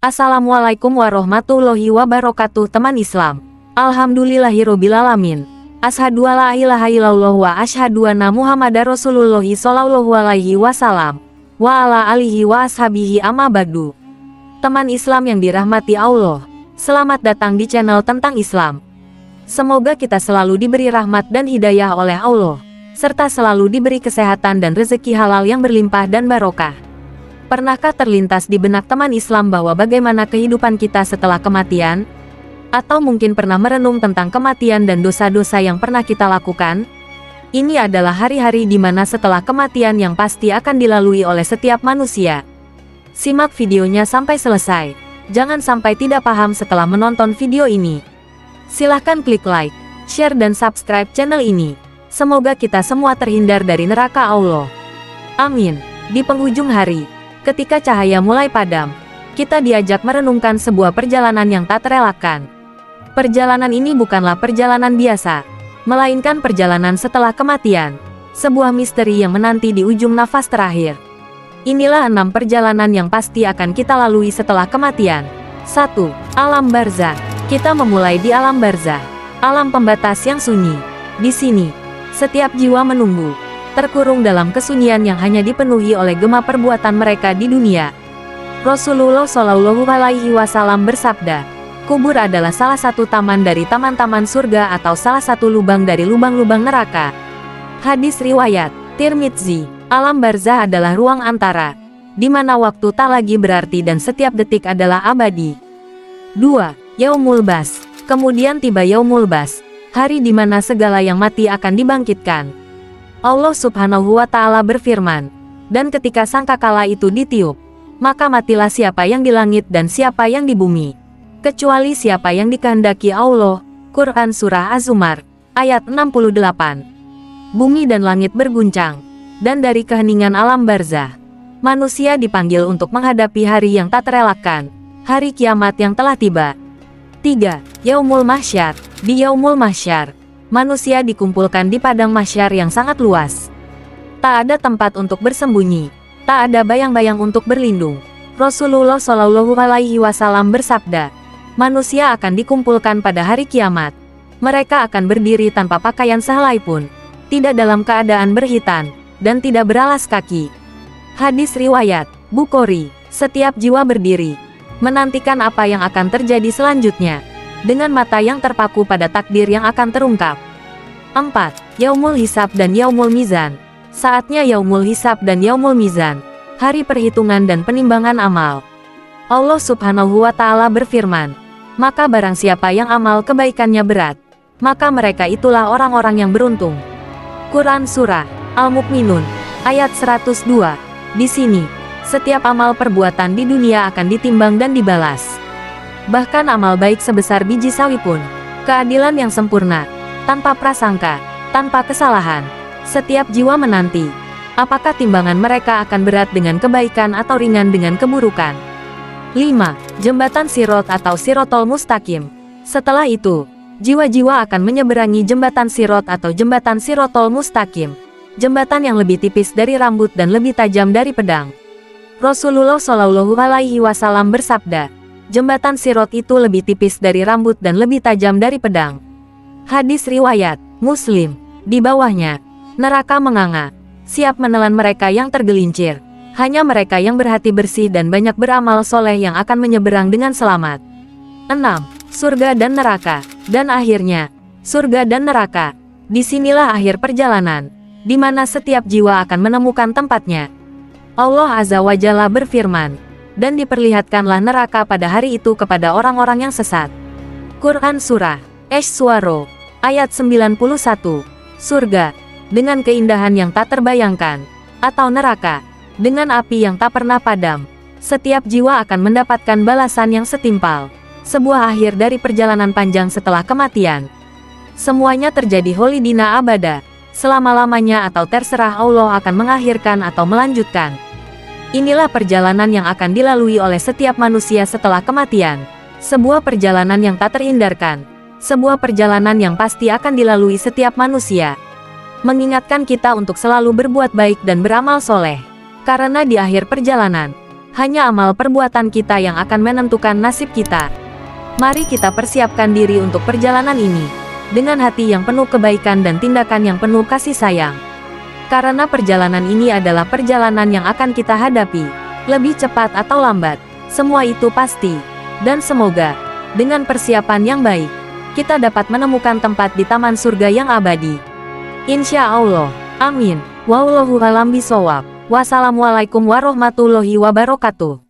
Assalamualaikum warahmatullahi wabarakatuh teman Islam. Alhamdulillahirobbilalamin. Asyhadu alla ilaha illallah wa asyhadu anna Muhammadar Rasulullah sallallahu alaihi wasallam. Wa ala alihi wa ashabihi amma ba'du. Teman Islam yang dirahmati Allah, selamat datang di channel tentang Islam. Semoga kita selalu diberi rahmat dan hidayah oleh Allah, serta selalu diberi kesehatan dan rezeki halal yang berlimpah dan barokah. Pernahkah terlintas di benak teman Islam bahwa bagaimana kehidupan kita setelah kematian? Atau mungkin pernah merenung tentang kematian dan dosa-dosa yang pernah kita lakukan? Ini adalah hari-hari di mana setelah kematian yang pasti akan dilalui oleh setiap manusia. Simak videonya sampai selesai. Jangan sampai tidak paham setelah menonton video ini. Silahkan klik like, share dan subscribe channel ini. Semoga kita semua terhindar dari neraka Allah. Amin. Di penghujung hari, ketika cahaya mulai padam, kita diajak merenungkan sebuah perjalanan yang tak terelakkan. Perjalanan ini bukanlah perjalanan biasa, melainkan perjalanan setelah kematian, sebuah misteri yang menanti di ujung nafas terakhir. Inilah 6 perjalanan yang pasti akan kita lalui setelah kematian. 1. Alam barzah. Kita memulai di alam barzah, alam pembatas yang sunyi. Di sini, setiap jiwa menunggu, terkurung dalam kesunyian yang hanya dipenuhi oleh gema perbuatan mereka di dunia. Rasulullah Shallallahu Alaihi Wasallam bersabda, kubur adalah salah satu taman dari taman-taman surga atau salah satu lubang dari lubang-lubang neraka. Hadis riwayat Tirmidzi. Alam barzah adalah ruang antara, di mana waktu tak lagi berarti dan setiap detik adalah abadi. 2. Yaumul Bas. Kemudian tiba Yaumul Bas, hari di mana segala yang mati akan dibangkitkan. Allah Subhanahu wa Ta'ala berfirman, dan ketika sangkakala itu ditiup, maka matilah siapa yang di langit dan siapa yang di bumi, kecuali siapa yang dikehendaki Allah. Quran Surah Az-Zumar, ayat 68. Bumi dan langit berguncang, dan dari keheningan alam barzah, manusia dipanggil untuk menghadapi hari yang tak terelakkan, hari kiamat yang telah tiba. 3. Yaumul Mahsyar. Di Yaumul Mahsyar, manusia dikumpulkan di padang mahsyar yang sangat luas. Tak ada tempat untuk bersembunyi, tak ada bayang-bayang untuk berlindung. Rasulullah Shallallahu Alaihi Wasallam bersabda, manusia akan dikumpulkan pada hari kiamat. Mereka akan berdiri tanpa pakaian sehelai pun, tidak dalam keadaan berhitan, dan tidak beralas kaki. Hadis riwayat Bukhari. Setiap jiwa berdiri, menantikan apa yang akan terjadi selanjutnya, dengan mata yang terpaku pada takdir yang akan terungkap. 4. Yaumul Hisab dan Yaumul Mizan. Saatnya Yaumul Hisab dan Yaumul Mizan, hari perhitungan dan penimbangan amal. Allah Subhanahu wa Ta'ala berfirman, maka barang siapa yang amal kebaikannya berat, maka mereka itulah orang-orang yang beruntung. Quran Surah Al-Mu'minun, ayat 102. Di sini, setiap amal perbuatan di dunia akan ditimbang dan dibalas. Bahkan amal baik sebesar biji sawi pun, keadilan yang sempurna, tanpa prasangka, tanpa kesalahan. Setiap jiwa menanti, apakah timbangan mereka akan berat dengan kebaikan atau ringan dengan keburukan. 5. Jembatan Sirot atau Sirotol Mustaqim. Setelah itu, jiwa-jiwa akan menyeberangi jembatan Sirot atau jembatan Sirotol Mustaqim, jembatan yang lebih tipis dari rambut dan lebih tajam dari pedang. Rasulullah Shallallahu Alaihi Wasallam bersabda, jembatan Sirot itu lebih tipis dari rambut dan lebih tajam dari pedang. Hadis riwayat Muslim. Di bawahnya, neraka menganga, siap menelan mereka yang tergelincir. Hanya mereka yang berhati bersih dan banyak beramal soleh yang akan menyeberang dengan selamat. 6. Surga dan neraka. Dan akhirnya, surga dan neraka. Disinilah akhir perjalanan, di mana setiap jiwa akan menemukan tempatnya. Allah Azza wa Jalla berfirman, dan diperlihatkanlah neraka pada hari itu kepada orang-orang yang sesat. Quran Surah Asy-Syu'ara, ayat 91. Surga, dengan keindahan yang tak terbayangkan, atau neraka, dengan api yang tak pernah padam. Setiap jiwa akan mendapatkan balasan yang setimpal, sebuah akhir dari perjalanan panjang setelah kematian. Semuanya terjadi holidina abada, selama-lamanya atau terserah Allah akan mengakhirkan atau melanjutkan. Inilah perjalanan yang akan dilalui oleh setiap manusia setelah kematian. Sebuah perjalanan yang tak terhindarkan, sebuah perjalanan yang pasti akan dilalui setiap manusia. Mengingatkan kita untuk selalu berbuat baik dan beramal soleh. Karena di akhir perjalanan, Hanya amal perbuatan kita yang akan menentukan nasib kita. Mari kita persiapkan diri untuk perjalanan ini, dengan hati yang penuh kebaikan dan tindakan yang penuh kasih sayang. Karena perjalanan ini adalah perjalanan yang akan kita hadapi, lebih cepat atau lambat, semua itu pasti. Dan semoga, dengan persiapan yang baik, kita dapat menemukan tempat di taman surga yang abadi. Insya Allah. Amin. Wallahu a'lam bishawab. Wassalamualaikum warahmatullahi wabarakatuh.